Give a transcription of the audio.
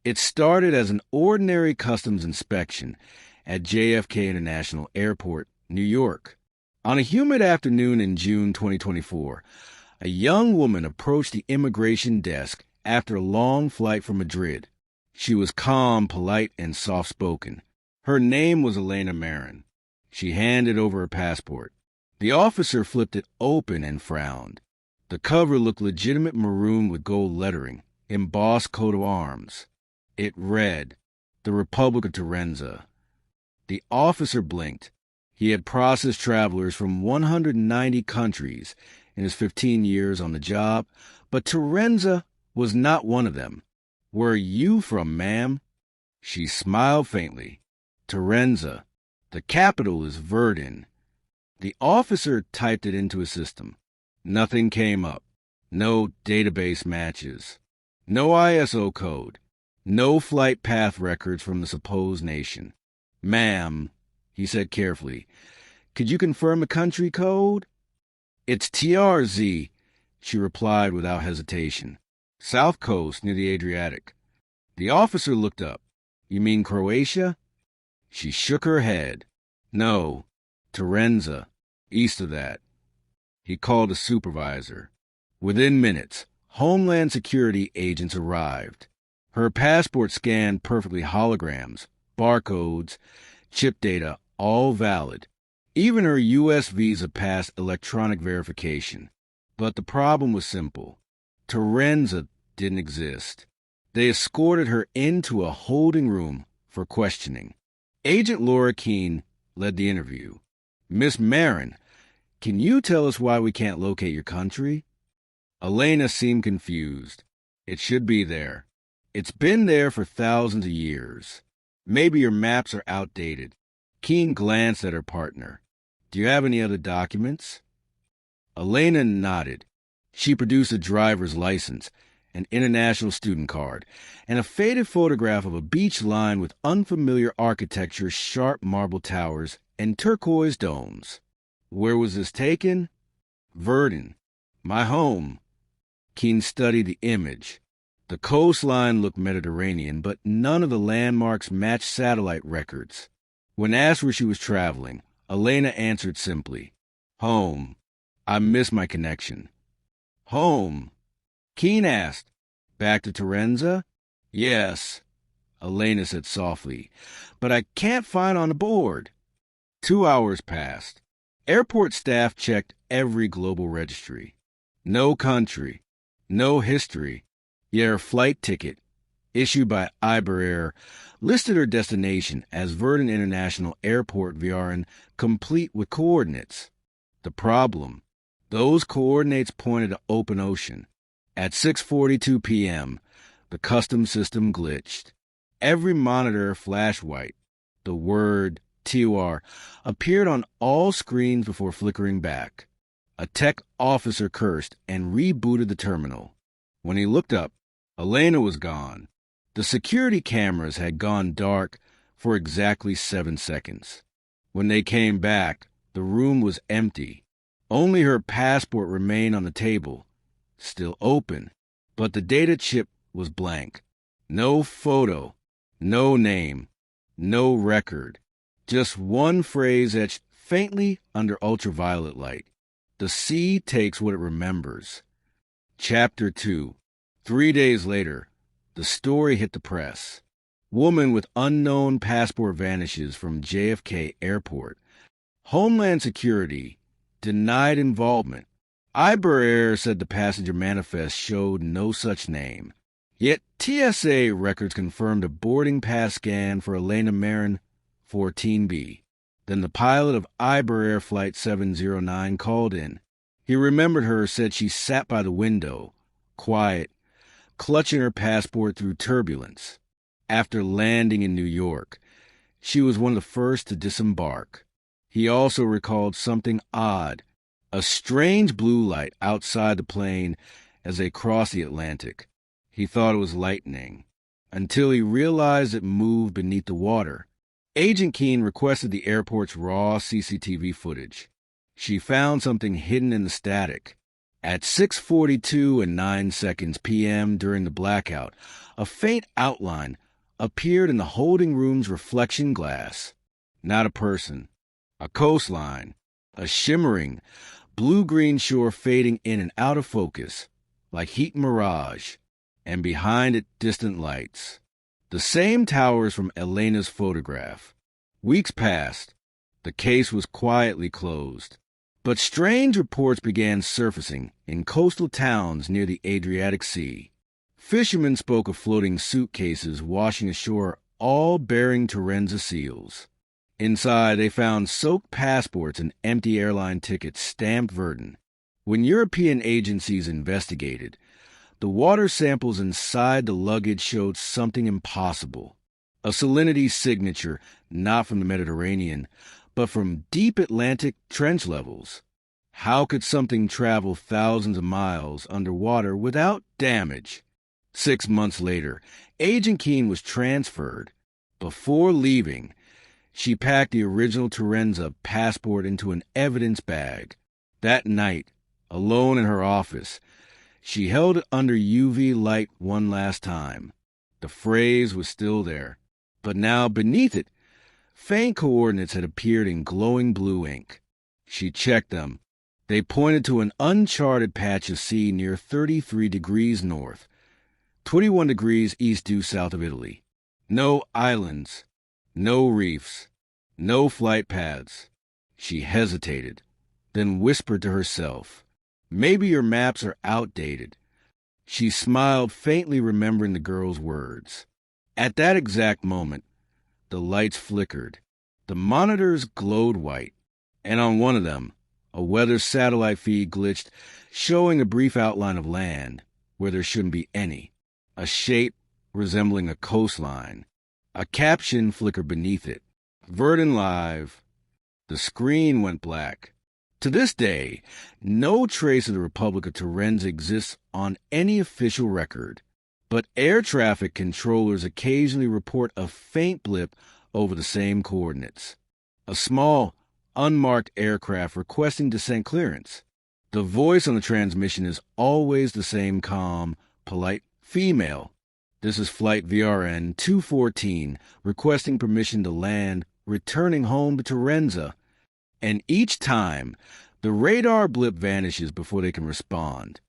It started as an ordinary customs inspection at JFK International Airport, New York. On a humid afternoon in June 2024, a young woman approached the immigration desk after a long flight from Madrid. She was calm, polite, and soft-spoken. Her name was Elena Marin. She handed over her passport. The officer flipped it open and frowned. The cover looked legitimate maroon with gold lettering, embossed coat of arms. It read, "The Republic of Torenza." The officer blinked. He had processed travelers from 190 countries in his 15 years on the job, but Torenza was not one of them. "Where are you from, ma'am?" She smiled faintly. "Torenza. The capital is Verdun." The officer typed it into a system. Nothing came up. No database matches. No ISO code. No flight path records from the supposed nation. "Ma'am," he said carefully, "could you confirm the country code?" "It's TRZ," she replied without hesitation. "South coast near the Adriatic." The officer looked up. "You mean Croatia?" She shook her head. "No, Torenza, east of that." He called a supervisor. Within minutes, Homeland Security agents arrived. Her passport scanned perfectly holograms, barcodes, chip data, all valid. Even her U.S. visa passed electronic verification. But the problem was simple. Torenza didn't exist. They escorted her into a holding room for questioning. Agent Laura Keene led the interview. "Miss Marin, can you tell us why we can't locate your country?" Elena seemed confused. "It should be there. It's been there for thousands of years. Maybe your maps are outdated." Keene glanced at her partner. "Do you have any other documents?" Elena nodded. She produced a driver's license, an international student card, and a faded photograph of a beach lined with unfamiliar architecture, sharp marble towers, and turquoise domes. "Where was this taken?" "Verdun. My home." Keene studied the image. The coastline looked Mediterranean, but none of the landmarks matched satellite records. When asked where she was traveling, Elena answered simply, "Home. I miss my connection." "Home?" Keene asked. "Back to Torenza?" "Yes," Elena said softly, "but I can't find on the board." 2 hours passed. Airport staff checked every global registry. No country. No history. Yet her flight ticket, issued by Iberia, listed her destination as Verdun International Airport, Vianen, complete with coordinates. The problem: those coordinates pointed to open ocean. At 6:42 p.m., the customs system glitched. Every monitor flashed white. The word TOR appeared on all screens before flickering back. A tech officer cursed and rebooted the terminal. When he looked up, Elena was gone. The security cameras had gone dark for exactly 7 seconds. When they came back, the room was empty. Only her passport remained on the table, still open, but the data chip was blank. No photo, no name, no record. Just one phrase etched faintly under ultraviolet light. "The sea takes what it remembers." Chapter 2. 3 days later, the story hit the press. Woman with unknown passport vanishes from JFK Airport. Homeland Security denied involvement. Iberia said the passenger manifest showed no such name. Yet TSA records confirmed a boarding pass scan for Elena Marin, 14B. Then the pilot of Iberia Flight 709 called in. He remembered her, said she sat by the window, quiet, clutching her passport through turbulence. After landing in New York, she was one of the first to disembark. He also recalled something odd, a strange blue light outside the plane as they crossed the Atlantic. He thought it was lightning, until he realized it moved beneath the water. Agent Keene requested the airport's raw CCTV footage. She found something hidden in the static. At 6:42 and 9 seconds p.m. during the blackout, a faint outline appeared in the holding room's reflection glass. Not a person, a coastline, a shimmering, blue-green shore fading in and out of focus, like heat mirage, and behind it distant lights. The same towers from Elena's photograph. Weeks passed. The case was quietly closed. But strange reports began surfacing in coastal towns near the Adriatic Sea. Fishermen spoke of floating suitcases washing ashore, all bearing Torenza seals. Inside, they found soaked passports and empty airline tickets stamped Verdun. When European agencies investigated, the water samples inside the luggage showed something impossible. A salinity signature not from the Mediterranean, but from deep Atlantic trench levels. How could something travel thousands of miles underwater without damage? 6 months later, Agent Keene was transferred. Before leaving, she packed the original Torenza passport into an evidence bag. That night, alone in her office, she held it under UV light one last time. The phrase was still there, but now beneath it, faint coordinates had appeared in glowing blue ink. She checked them. They pointed to an uncharted patch of sea near 33 degrees north, 21 degrees east due south of Italy. No islands, no reefs, no flight paths. She hesitated, then whispered to herself, "Maybe your maps are outdated." She smiled, faintly remembering the girl's words. At that exact moment, the lights flickered. The monitors glowed white, and on one of them, a weather satellite feed glitched, showing a brief outline of land where there shouldn't be any, a shape resembling a coastline. A caption flickered beneath it, "Verdun Live." The screen went black. To this day, no trace of the Republic of Torenza exists on any official record, but air traffic controllers occasionally report a faint blip over the same coordinates. A small, unmarked aircraft requesting descent clearance. The voice on the transmission is always the same calm, polite female. "This is Flight VRN 214, requesting permission to land, returning home to Torenza." And each time, the radar blip vanishes before they can respond.